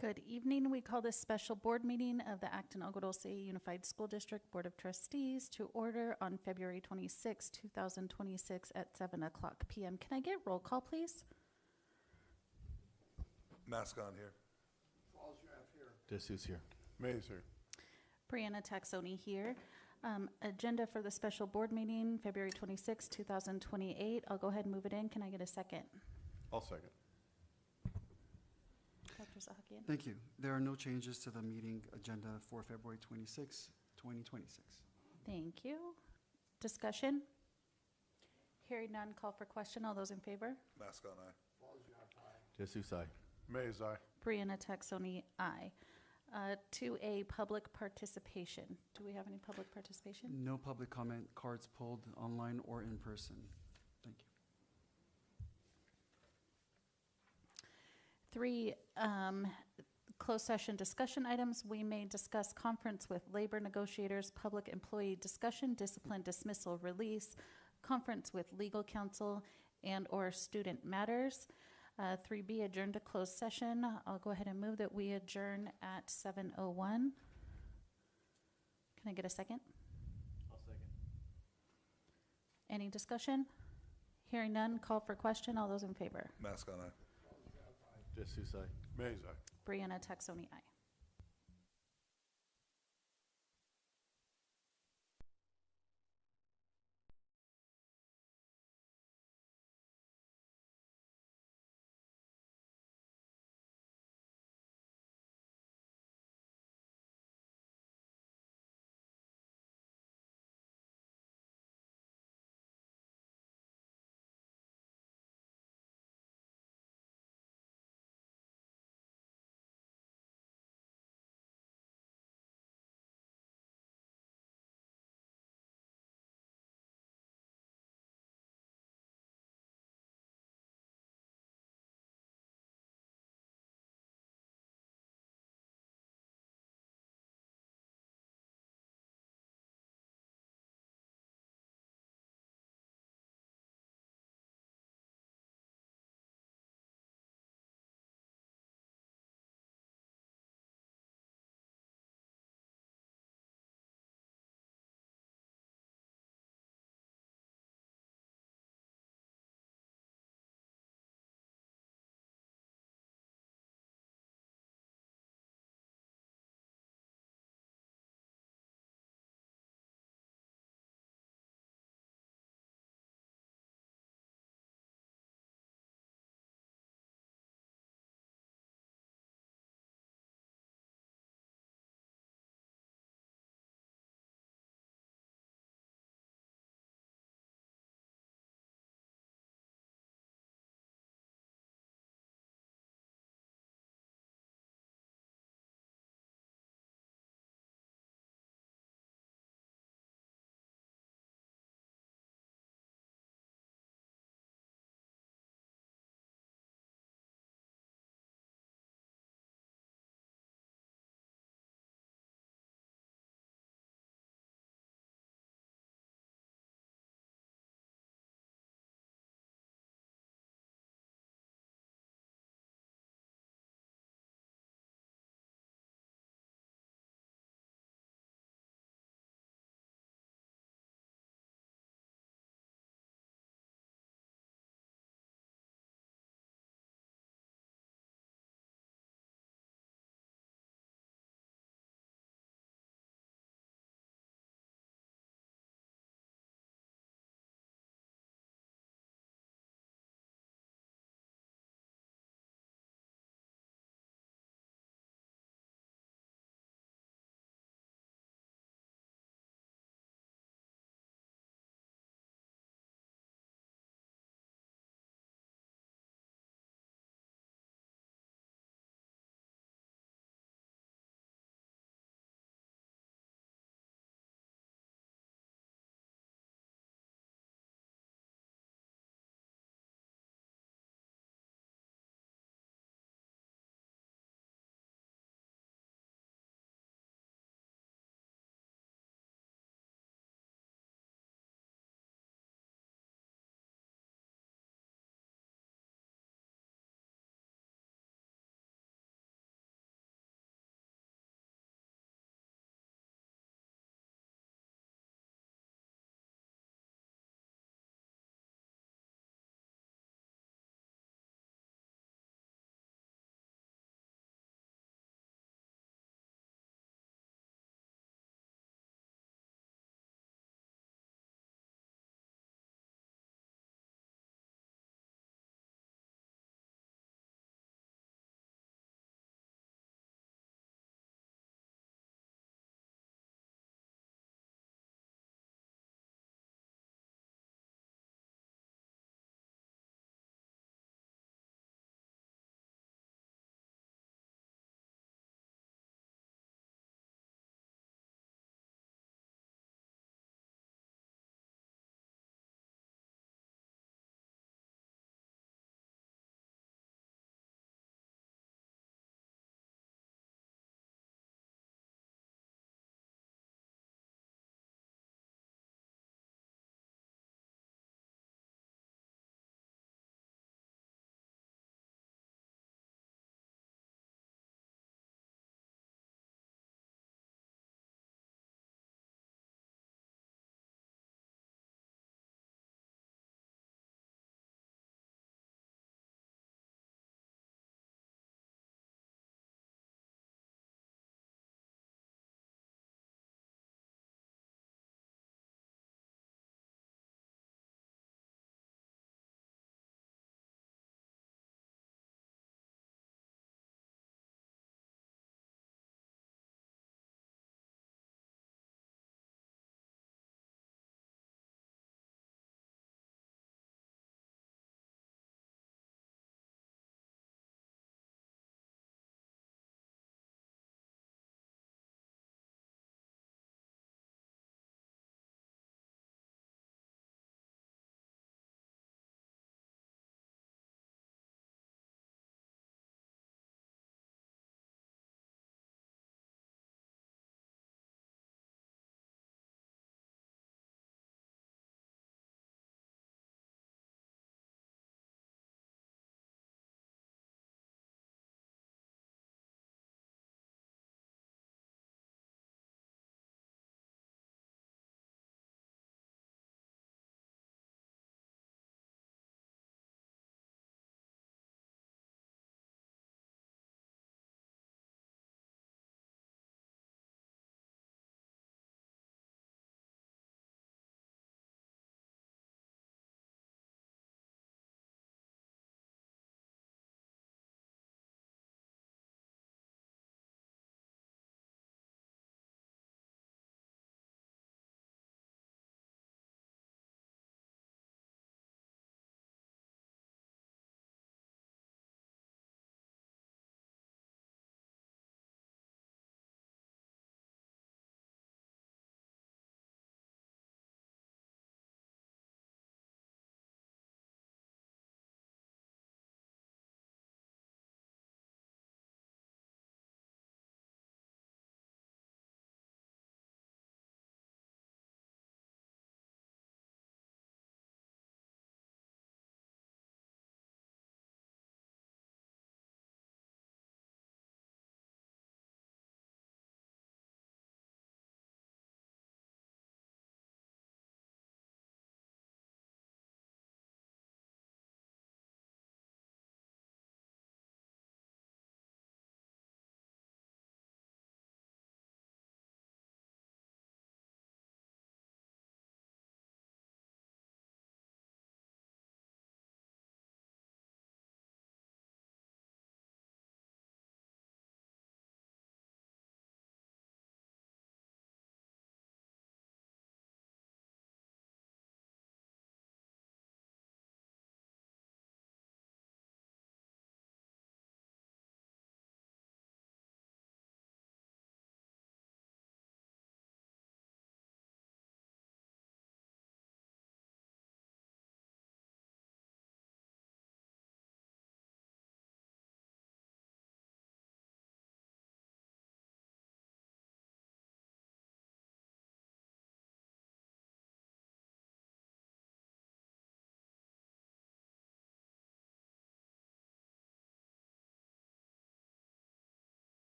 Good evening. We call this special board meeting of the Acton-Agua Dulce Unified School District Board of Trustees to order on February 26, 2026 at 7:00 p.m. Can I get roll call, please? Mask on here. Jesus here. Mays here. Brianna Taxoni here. Agenda for the special board meeting, February 26, 2028. I'll go ahead and move it in. Can I get a second? I'll second. Dr. Zahakian? Thank you. There are no changes to the meeting agenda for February 26, 2026. Thank you. Discussion? Hearing none, call for question. All those in favor? Mask on aye. Jesus I. Mays aye. Brianna Taxoni, aye. To a public participation. Do we have any public participation? No public comment cards pulled online or in person. Thank you. 3, closed session discussion items. We may discuss conference with labor negotiators, public employee discussion, discipline dismissal release, conference with legal counsel, and/or student matters. 3B, adjourn to closed session. I'll go ahead and move that we adjourn at 7:01. Can I get a second? I'll second. Any discussion? Hearing none, call for question. All those in favor? Mask on aye. Jesus I. Mays aye. Brianna Taxoni, aye.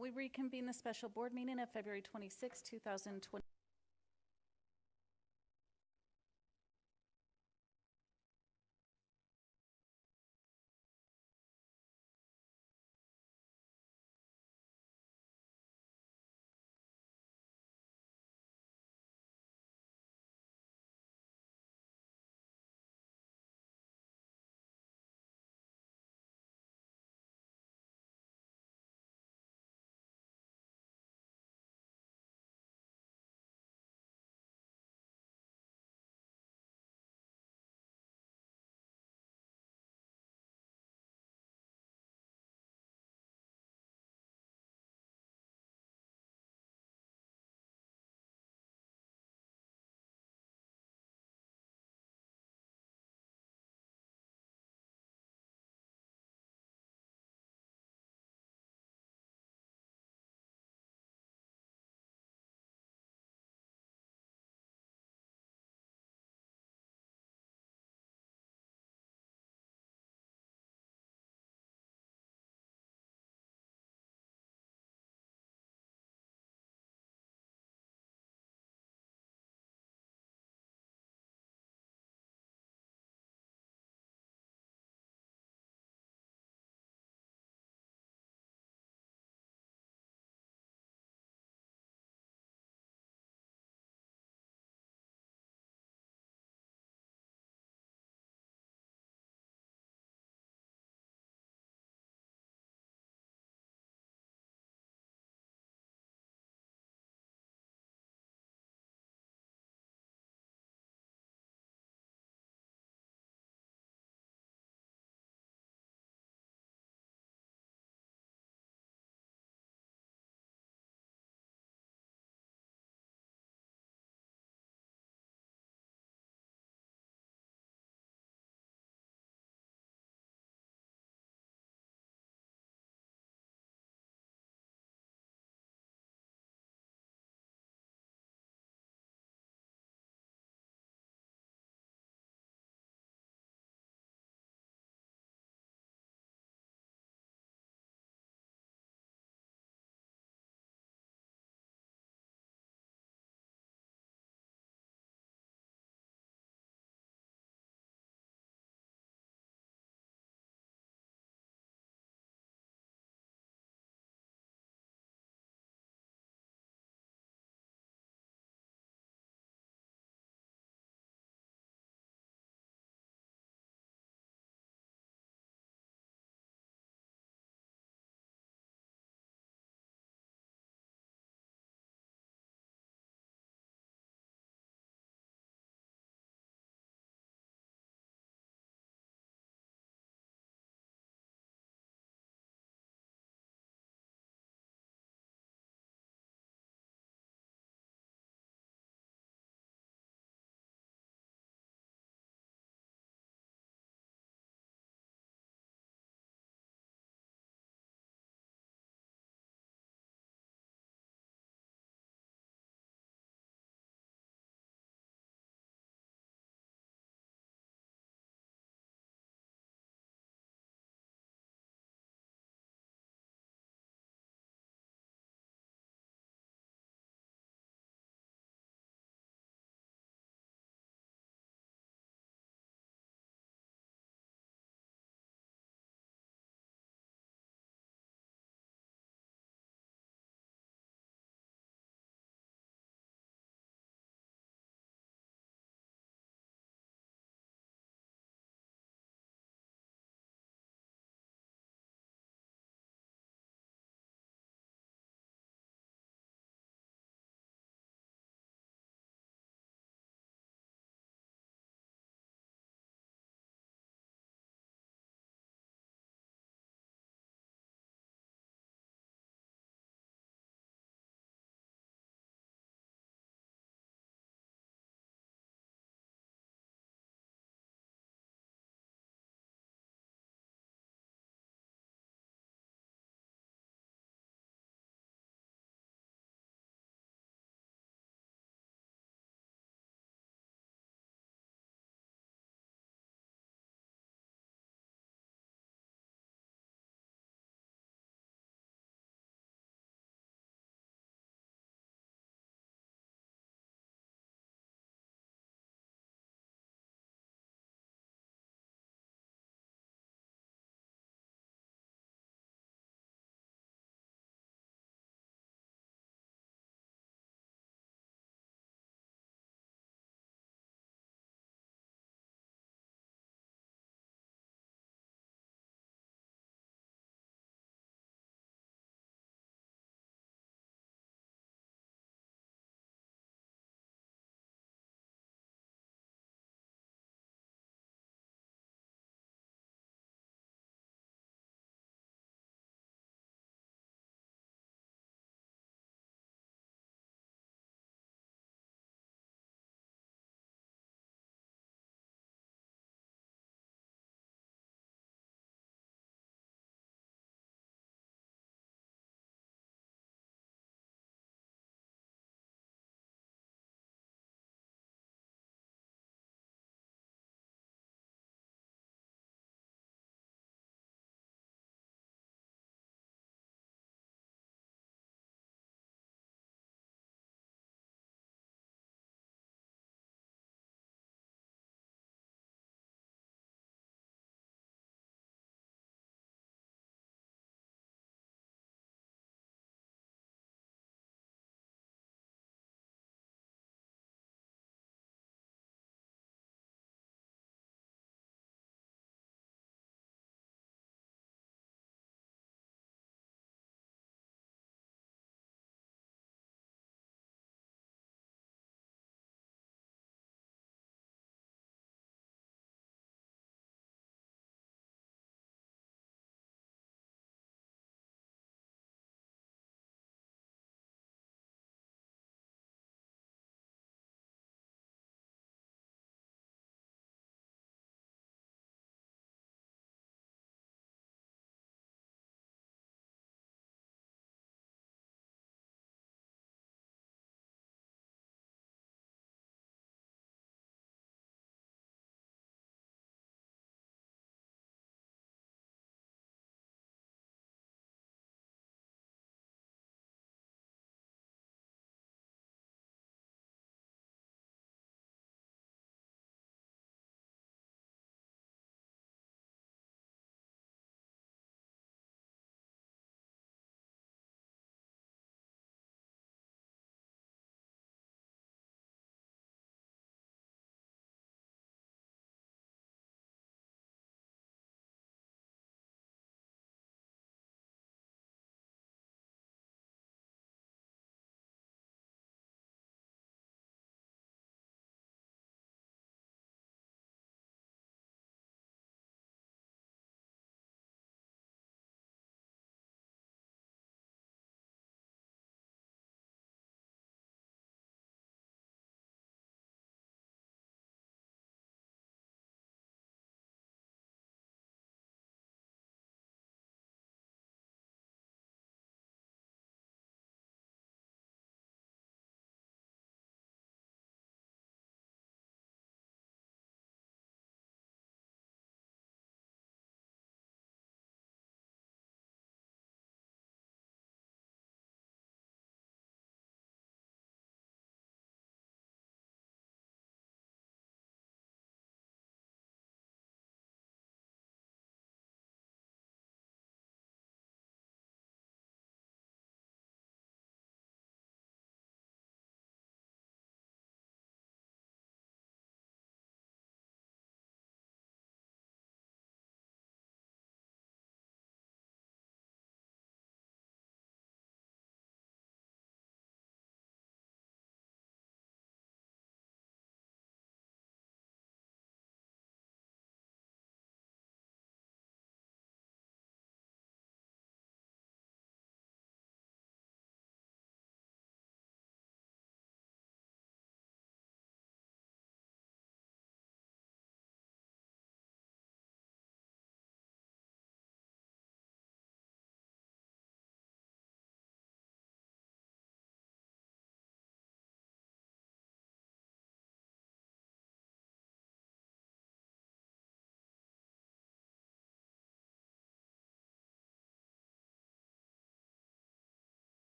We reconvene the special board meeting of February 26, 2020.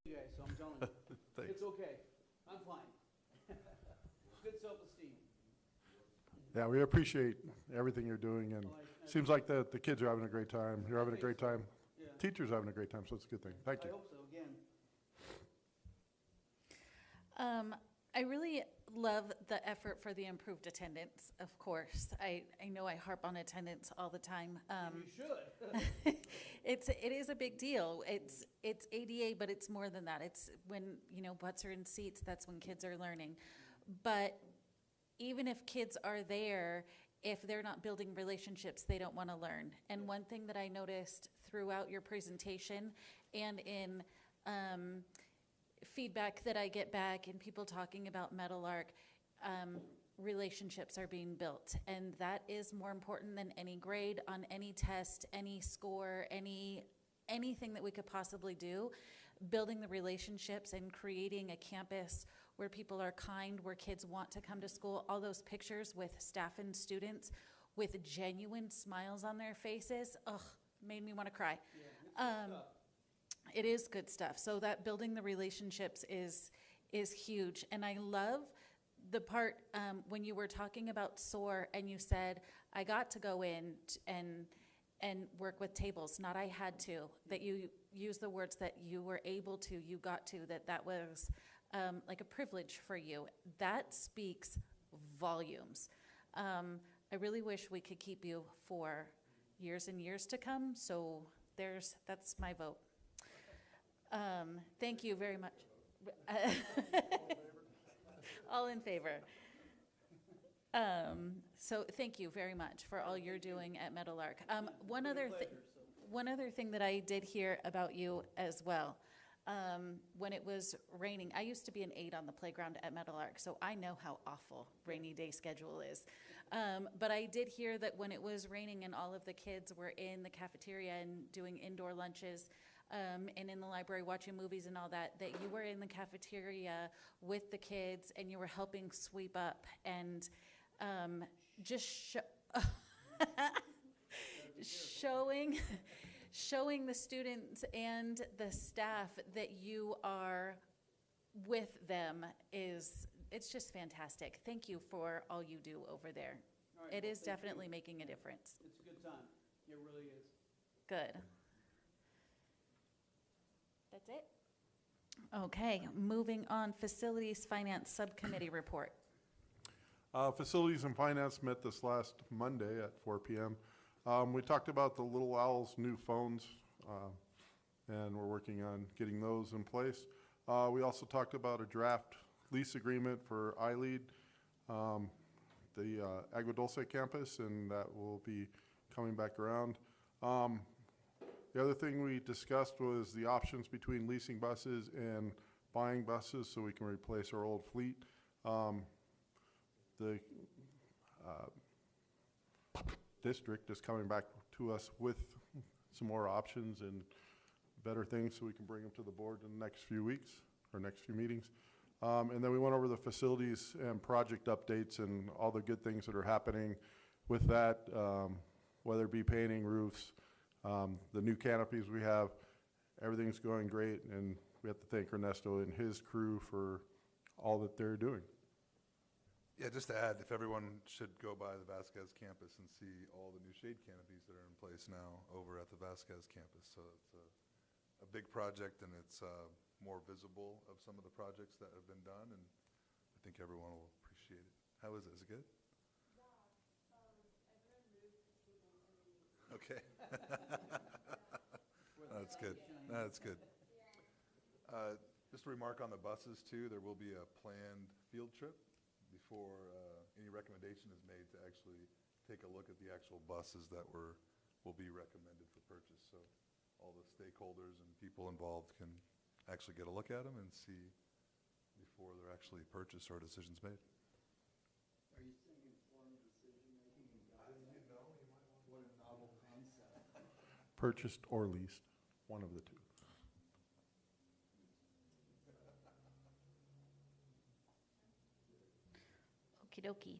You guys, so I'm telling you, Thanks. it's okay. I'm fine. Good self-esteem. Yeah, we appreciate everything you're doing, and seems like the kids are having a great time. You're having a great time. Yeah, Teachers are having a great time, so it's a good thing. Thank I you. hope so, again. I really love the effort for the improved attendance, of course. I know I harp on attendance all the time. You should. It is a big deal. It's ADA, but it's more than that. It's when, butts are in seats, that's when kids are learning. But even if kids are there, if they're not building relationships, they don't want to learn. And one thing that I noticed throughout your presentation and in feedback that I get back and people talking about Meadowlark, relationships are being built. And that is more important than any grade on any test, any score, anything that we could possibly do. Building the relationships and creating a campus where people are kind, where kids want to come to school. All those pictures with staff and students with genuine smiles on their faces, made me want to cry. It is good stuff. So that building the relationships is huge. And I love the part when you were talking about SOAR and you said, I got to go in and work with tables, not I had to, that you use the words that you were able to, you got to, that was like a privilege for you. That speaks volumes. I really wish we could keep you for years and years to come. So that's my vote. Thank you very much. All in favor. So thank you very much for all you're doing at Meadowlark. One other thing that I did hear about you as well, when it was raining, I used to be an aide on the playground at Meadowlark, so I know how awful rainy day schedule is. But I did hear that when it was raining and all of the kids were in the cafeteria and doing indoor lunches, and in the library watching movies and all that you were in the cafeteria with the kids and you were helping sweep up and just showing the students and the staff that you are with them it's just fantastic. Thank you for all you do over there. All right, It well, is thank definitely you. making a difference. It's a good time. It really is. Good. That's it? Okay, moving on, Facilities Finance Subcommittee report. Facilities and Finance met this last Monday at 4 p.m. We talked about the Little Owl's new phones, and we're working on getting those in place. We also talked about a draft lease agreement for iLead, the Agua Dulce campus, and that will be coming back around. The other thing we discussed was the options between leasing buses and buying buses so we can replace our old fleet. The district is coming back to us with some more options and better things so we can bring them to the board in the next few weeks or next few meetings. And then we went over the facilities and project updates and all the good things that are happening with that, whether it be painting roofs, the new canopies we have, everything's going great, and we have to thank Ernesto and his crew for all that they're doing. Yeah, just to add, if everyone should go by the Vasquez campus and see all the new shade canopies that are in place now over at the Vasquez campus. So it's a big project, and it's more visible of some of the projects that have been done, and I think everyone will appreciate it. How is it? Is it good? Okay. That's good. That's good. Just a remark on the buses too, there will be a planned field trip before any recommendation is made to actually take a look at the actual buses that will be recommended for purchase. So all the stakeholders and people involved can actually get a look at them and see before they're actually purchased or decisions made. Are you saying informed decision-making and government? What a novel concept. Purchased or leased, one of the two. Okie dokie.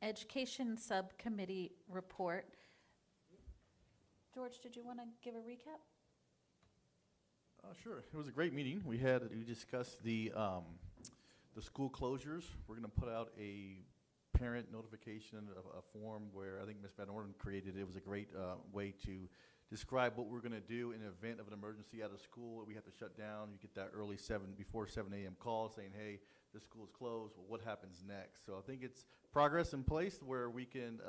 Education Subcommittee report. George, did you want to give a recap? Sure. It was a great meeting. We discussed the school closures. We're going to put out a parent notification, a form where I think Ms. Van Orden created. It was a great way to describe what we're going to do in the event of an emergency out of school. We have to shut down. You get that early before 7 a.m. call saying, hey, the school's closed. Well, what happens next? So I think it's progress in place where we can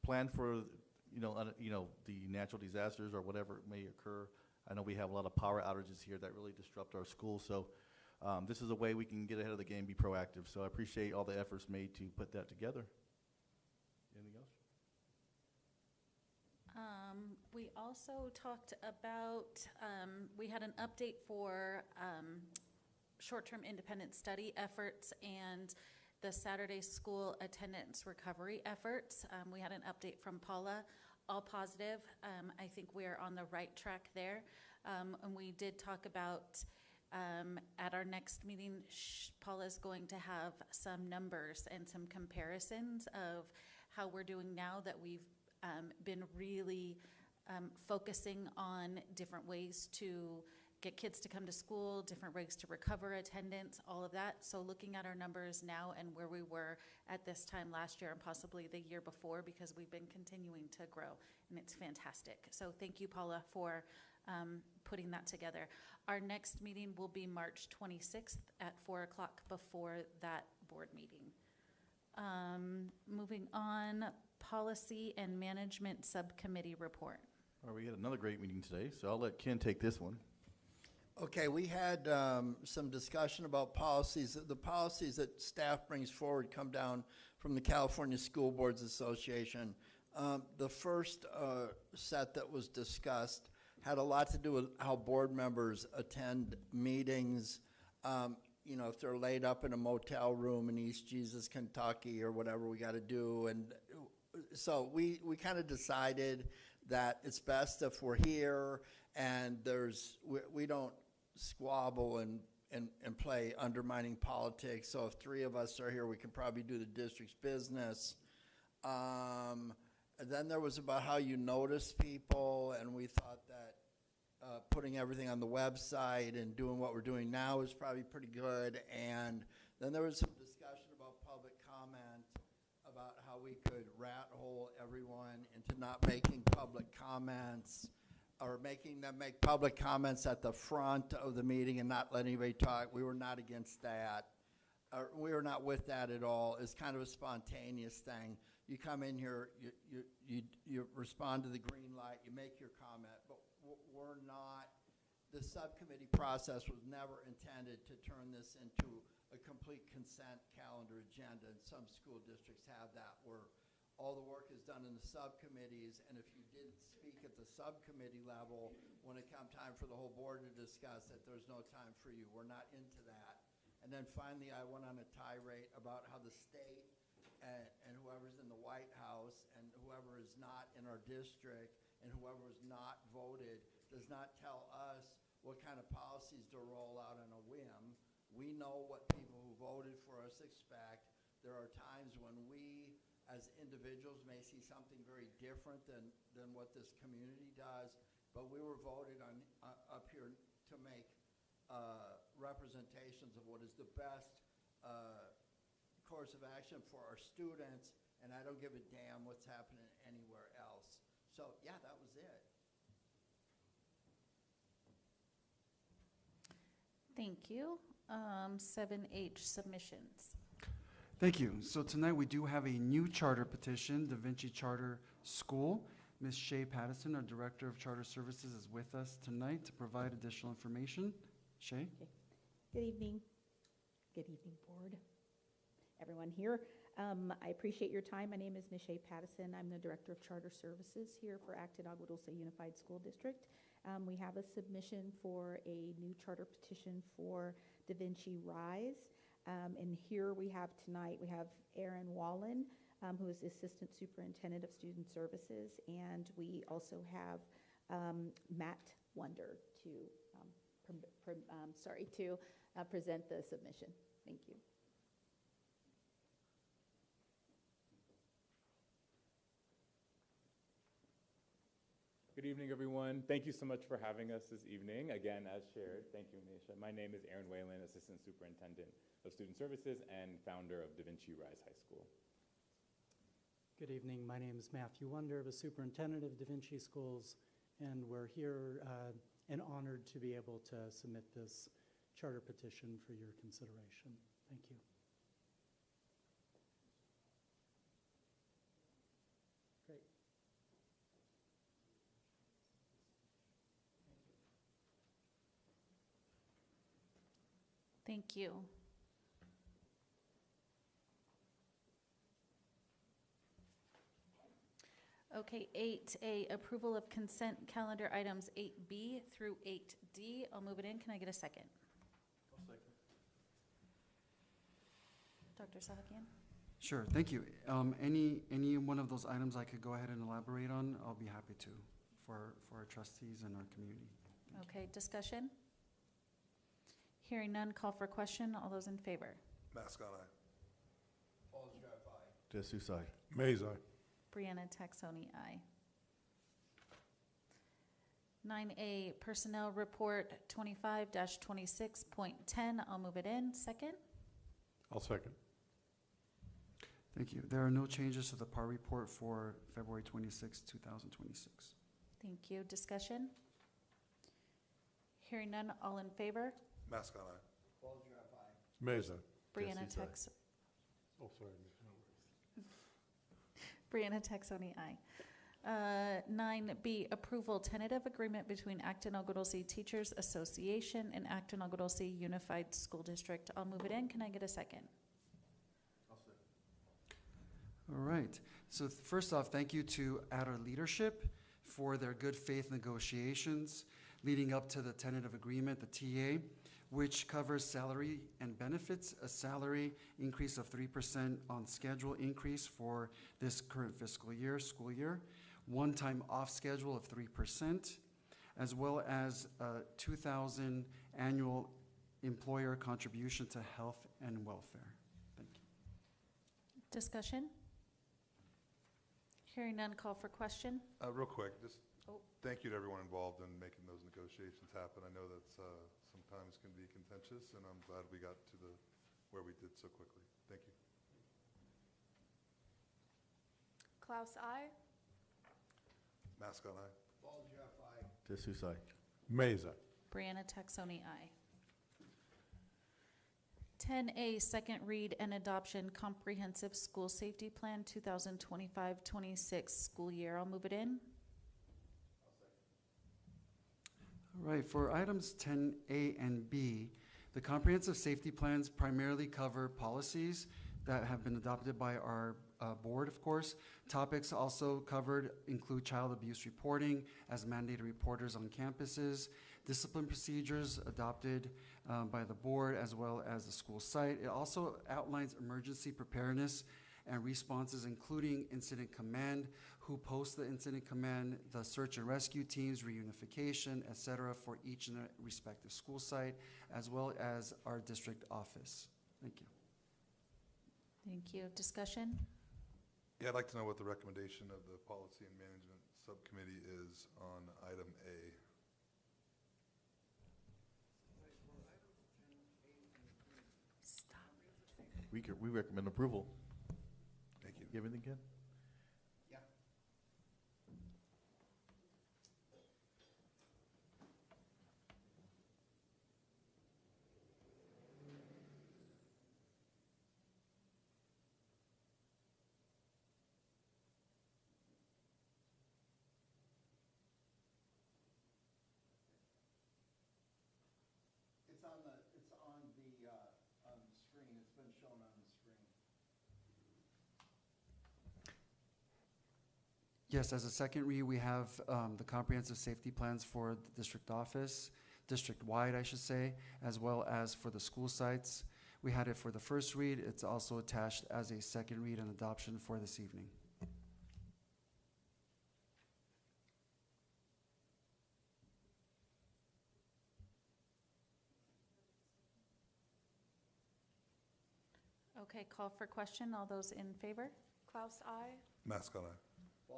plan for, the natural disasters or whatever may occur. I know we have a lot of power outages here that really disrupt our schools. So this is a way we can get ahead of the game, be proactive. So I appreciate all the efforts made to put that together. Anything else? We also talked about, we had an update for short-term independent study efforts and the Saturday school attendance recovery efforts. We had an update from Paula, all positive. I think we're on the right track there. And we did talk about at our next meeting, Paula's going to have some numbers and some comparisons of how we're doing now that we've been really focusing on different ways to get kids to come to school, different ways to recover attendance, all of that. So looking at our numbers now and where we were at this time last year and possibly the year before, because we've been continuing to grow, and it's fantastic. So thank you, Paula, for putting that together. Our next meeting will be March 26th at 4 o'clock before that board meeting. Moving on, Policy and Management Subcommittee report. Well, we had another great meeting today, so I'll let Ken take this one. Okay, we had some discussion about policies. The policies that staff brings forward come down from the California School Boards Association. The first set that was discussed had a lot to do with how board members attend meetings. If they're laid up in a motel room in East Jesus, Kentucky, or whatever we got to do. And so we kind of decided that it's best if we're here and we don't squabble and play undermining politics. So if 3 of us are here, we can probably do the district's business. And then there was about how you notice people, and we thought that putting everything on the website and doing what we're doing now is probably pretty good. And then there was some discussion about public comment, about how we could rat hole everyone into not making public comments, or making them make public comments at the front of the meeting and not let anybody talk. We were not against that. We were not with that at all. It's kind of a spontaneous thing. You come in here, you respond to the green light, you make your comment, but we're not, the subcommittee process was never intended to turn this into a complete consent calendar agenda. And some school districts have that, where all the work is done in the subcommittees, and if you didn't speak at the subcommittee level, when it come time for the whole board to discuss it, there's no time for you. We're not into that. And then finally, I went on a tirade about how the state and whoever's in the White House and whoever is not in our district and whoever is not voted does not tell us what kind of policies to roll out on a whim. We know what people who voted for us expect. There are times when we, as individuals, may see something very different than what this community does, but we were voted on up here to make representations of what is the best course of action for our students, and I don't give a damn what's happening anywhere else. So yeah, that was it. Thank you. 7H, submissions. Thank you. So tonight we do have a new charter petition, Da Vinci Charter School. Ms. Shay Pattison, our Director of Charter Services, is with us tonight to provide additional information. Shay? Okay. Good evening. Good evening, board. Everyone here. I appreciate your time. My name is Ms. Shay Pattison. I'm the Director of Charter Services here for Acton-Agua Dulce Unified School District. We have a submission for a new charter petition for Da Vinci Rise. And here we have tonight, we have Aaron Wallen, who is the Assistant Superintendent of Student Services, and we also have Matt Wonder to present the submission. Thank you. Good evening, everyone. Thank you so much for having us this evening. Again, as shared, thank you, Nisha. My name is Aaron Whalen, Assistant Superintendent of Student Services and founder of Da Vinci Rise High School. Good evening. My name is Matthew Wunder, the superintendent of Da Vinci Schools, and we're here and honored to be able to submit this charter petition for your consideration. Thank you. Great. Thank you. Okay, 8A, approval of consent calendar items 8B through 8D. I'll move it in. Can I get a second? Dr. Sahakian? Sure, thank you. Any one of those items I could go ahead and elaborate on, I'll be happy to for our trustees and our community. Okay, discussion? Hearing none, call for question. All those in favor? Mascot eye. Jesus, aye. Mays, aye. Brianna Taxoni, aye. 9A, Personnel Report 25-26.10. I'll move it in. Second? I'll second. Thank you. There are no changes to the PAR report for February 26, 2026. Thank you. Discussion? Hearing none, all in favor? Mascot eye. Mays, aye. Brianna Jesus, aye. Tax, Oh, sorry. Brianna Taxoni, aye. 9B, approval tentative agreement between Acton-Agua Dulce Teachers Association and Acton-Agua Dulce Unified School District. I'll move it in. Can I get a second? All right. So first off, thank you to Adder leadership for their good faith negotiations leading up to the tentative agreement, the TA, which covers salary and benefits, a salary increase of 3% on schedule increase for this current fiscal year, school year, one-time off schedule of 3%, as well as 2,000 annual employer contribution to health and welfare. Thank you. Discussion? Hearing none, call for question. Real quick, just Oh. thank you to everyone involved in making those negotiations happen. I know that's sometimes can be contentious, and I'm glad we got to where we did so quickly. Thank you. Klaus, I. Mascot eye. Jesus, aye. Mays, aye. Brianna Taxoni, aye. 10A, second read and adoption comprehensive school safety plan 2025-26 school year. I'll move it in. All right, for items 10A and B, the comprehensive safety plans primarily cover policies that have been adopted by our board, of course. Topics also covered include child abuse reporting as mandated reporters on campuses, discipline procedures adopted by the board as well as the school site. It also outlines emergency preparedness and responses, including incident command, who posts the incident command, the search and rescue teams, reunification, et cetera, for each and respective school site, as well as our district office. Thank you. Thank you. Discussion? Yeah, I'd like to know what the recommendation of the Policy and Management Subcommittee is on item A. We recommend approval. Thank you. You have anything, Ken? It's on the screen. It's been shown on the screen. Yes, as a second read, we have the comprehensive safety plans for the district office, district-wide, I should say, as well as for the school sites. We had it for the first read. It's also attached as a second read and adoption for this evening. Okay, call for question. All those in favor? Klaus, I. Mascot eye.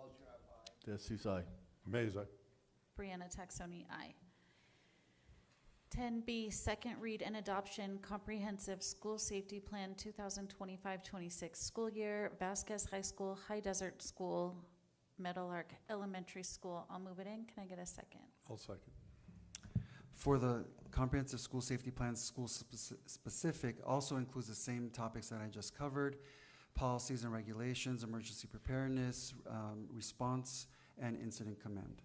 Jesus, aye. Mays, aye. Brianna Taxoni, aye. 10B, second read and adoption, Comprehensive School Safety Plan 2025-26 school year, Vasquez High School, High Desert School, Meadowlark Elementary School. I'll move it in. Can I get a second? I'll second. For the comprehensive school safety plan, school specific also includes the same topics that I just covered: policies and regulations, emergency preparedness, response, and incident command.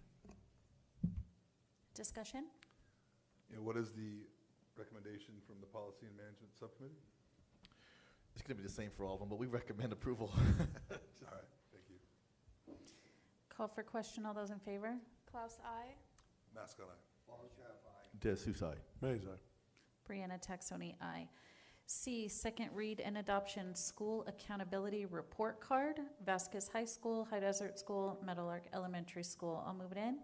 Discussion? Yeah, what is the recommendation from the Policy and Management Subcommittee? It's going to be the same for all of them, but we recommend approval. All right, thank you. Call for question. All those in favor? Klaus, I. Mascot, aye. Jesus, aye. Mays, aye. Brianna Taxoni, aye. C, second read and adoption, School Accountability Report Card, Vasquez High School, High Desert School, Meadowlark Elementary School. I'll move it in.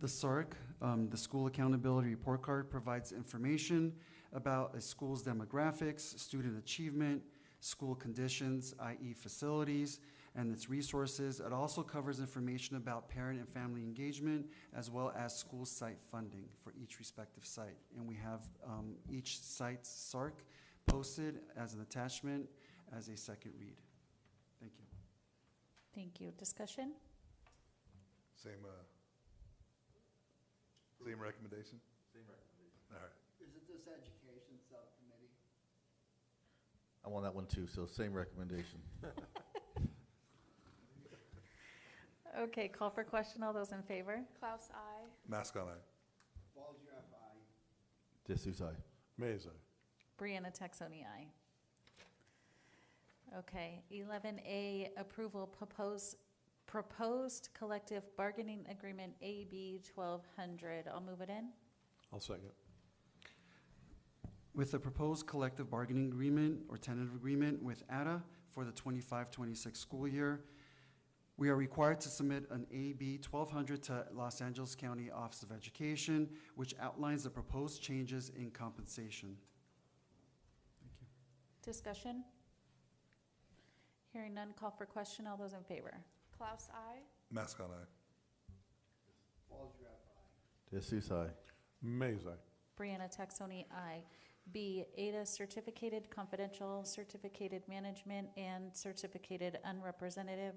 The SARC, the School Accountability Report Card, provides information about a school's demographics, student achievement, school conditions, i.e. facilities, and its resources. It also covers information about parent and family engagement, as well as school site funding for each respective site. And we have each site's SARC posted as an attachment as a second read. Thank you. Thank you. Discussion? Same recommendation? Same recommendation. All right. Is it this education subcommittee? I'm on that one too, so same recommendation. Okay, call for question. All those in favor? Klaus, I. Mascot, aye. Jesus, aye. Mays, aye. Brianna Taxoni, aye. Okay, 11A, approval proposed collective bargaining agreement AB 1200. I'll move it in. I'll second. With the proposed collective bargaining agreement or tentative agreement with ADA for the 25-26 school year, we are required to submit an AB 1200 to Los Angeles County Office of Education, which outlines the proposed changes in compensation. Thank you. Discussion? Hearing none, call for question. All those in favor? Klaus, I. Mascot, aye. Jesus, aye. Mays, aye. Brianna Taxoni, aye. B, ADA certificated confidential, certificated management, and certificated unrepresented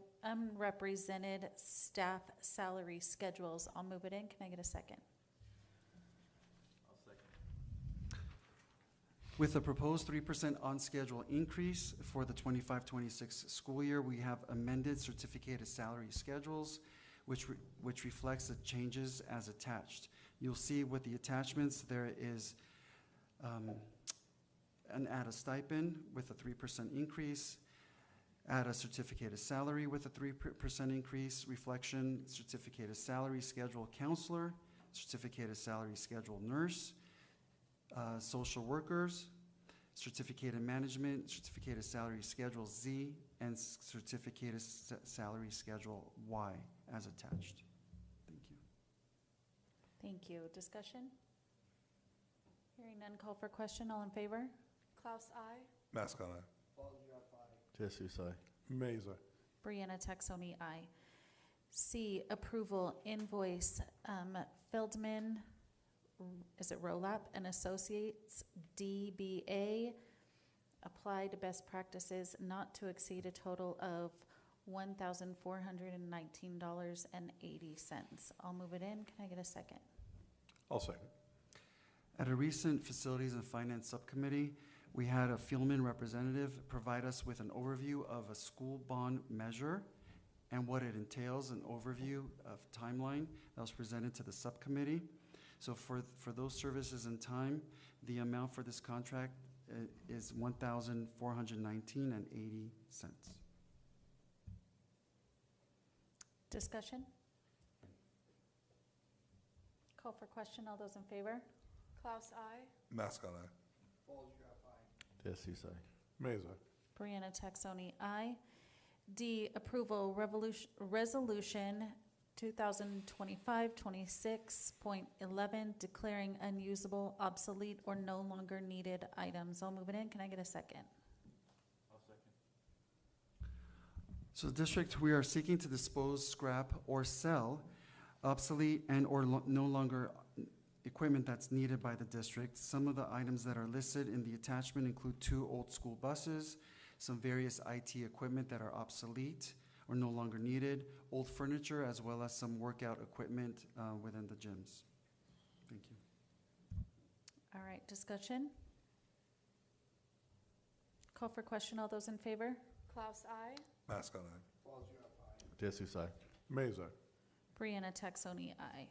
staff salary schedules. I'll move it in. Can I get a second? I'll second. With the proposed 3% on-schedule increase for the 25-26 school year, we have amended certificated salary schedules, which reflects the changes as attached. You'll see with the attachments, there is an ADA stipend with a 3% increase, ADA certificated salary with a 3% increase, reflection, certificated salary schedule counselor, certificated salary schedule nurse, social workers, certificated management, certificated salary schedule Z, and certificated salary schedule Y as attached. Thank you. Thank you. Discussion? Hearing none, call for question. All in favor? Klaus, I. Mascot, aye. Jesus, aye. Mays, aye. Brianna Taxoni, aye. C, approval invoice, Feldman, is it Rolap and Associates, DBA, applied best practices not to exceed a total of $1,419.80. I'll move it in. Can I get a second? I'll second. At a recent Facilities and Finance Subcommittee, we had a Fieldman representative provide us with an overview of a school bond measure and what it entails, an overview of timeline that was presented to the subcommittee. So for those services and time, the amount for this contract is $1,419.80. Discussion? Call for question. All those in favor? Klaus, I. Mascot, aye. Jesus, aye. Mays, aye. Brianna Taxoni, aye. D, approval resolution 2025-26.11, declaring unusable, obsolete, or no longer needed items. I'll move it in. Can I get a second? I'll second. So district, we are seeking to dispose, scrap, or sell obsolete and/or no longer equipment that's needed by the district. Some of the items that are listed in the attachment include 2 old school buses, some various IT equipment that are obsolete or no longer needed, old furniture, as well as some workout equipment within the gyms. Thank you. All right, discussion? Call for question. All those in favor? Klaus, I. Mascot eye. De Souza. Mays, aye. Brianna Taxoni, aye.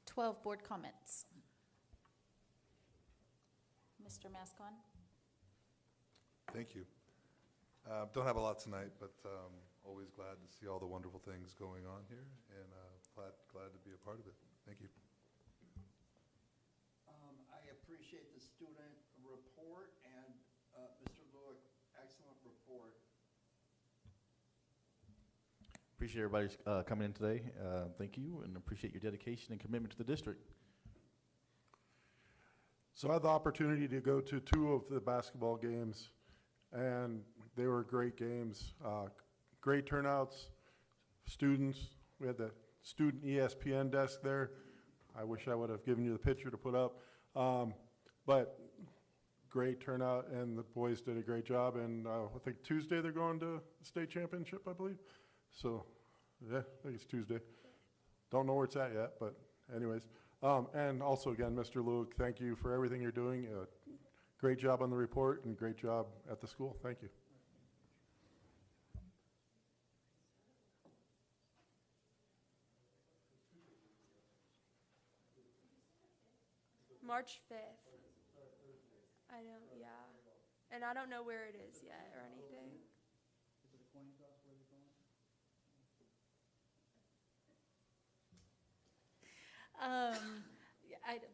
12, board comments. Mr. Mascon? Thank you. Don't have a lot tonight, but always glad to see all the wonderful things going on here, and glad to be a part of it. Thank you. I appreciate the student report, and Mr. Lewick, excellent report. Appreciate everybody's coming in today. Thank you, and appreciate your dedication and commitment to the district. So I had the opportunity to go to 2 of the basketball games, and they were great games. Great turnouts, students. We had the student ESPN desk there. I wish I would have given you the picture to put up. But great turnout, and the boys did a great job. And I think Tuesday they're going to the state championship, I believe. So, yeah, I think it's Tuesday. Don't know where it's at yet, but anyways. And also, again, Mr. Luke, thank you for everything you're doing. Great job on the report and great job at the school. Thank you. March 5th. I don't, yeah. And I don't know where it is yet or anything.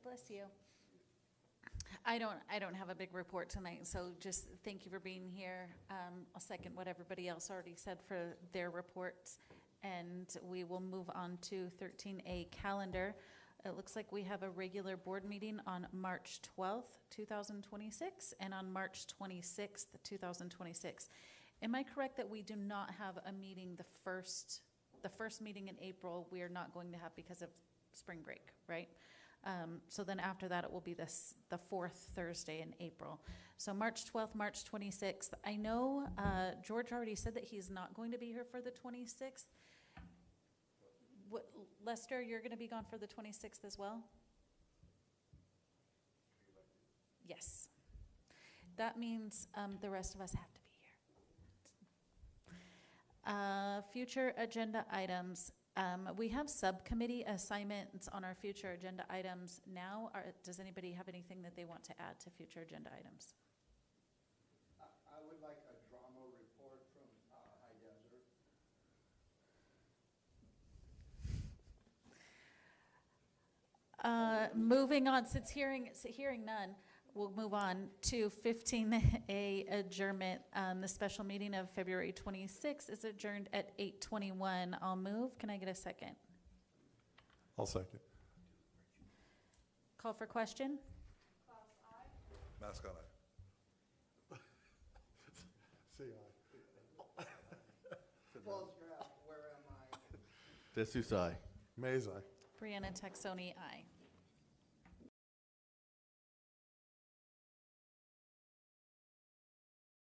Bless you. I don't have a big report tonight, so just thank you for being here. I'll second what everybody else already said for their reports, and we will move on to 13A calendar. It looks like we have a regular board meeting on March 12th, 2026, and on March 26th, 2026. Am I correct that we do not have a meeting the first meeting in April we are not going to have because of spring break, right? So then after that, it will be the 4th Thursday in April. So March 12th, March 26th. I know George already said that he's not going to be here for the 26th. Lester, you're going to be gone for the 26th as well? Yes. That means the rest of us have to be here. Future agenda items. We have subcommittee assignments on our future agenda items now. Does anybody have anything that they want to add to future agenda items? I would like a drama report from High Desert. Moving on, since hearing none, we'll move on to 15A adjournment. The special meeting of February 26th is adjourned at 8:21. I'll move. Can I get a second? I'll second. Call for question? Klaus, I. Mascot eye. Say aye. Close graph, where am I? De Souza. Mays, aye. Brianna Taxoni, aye.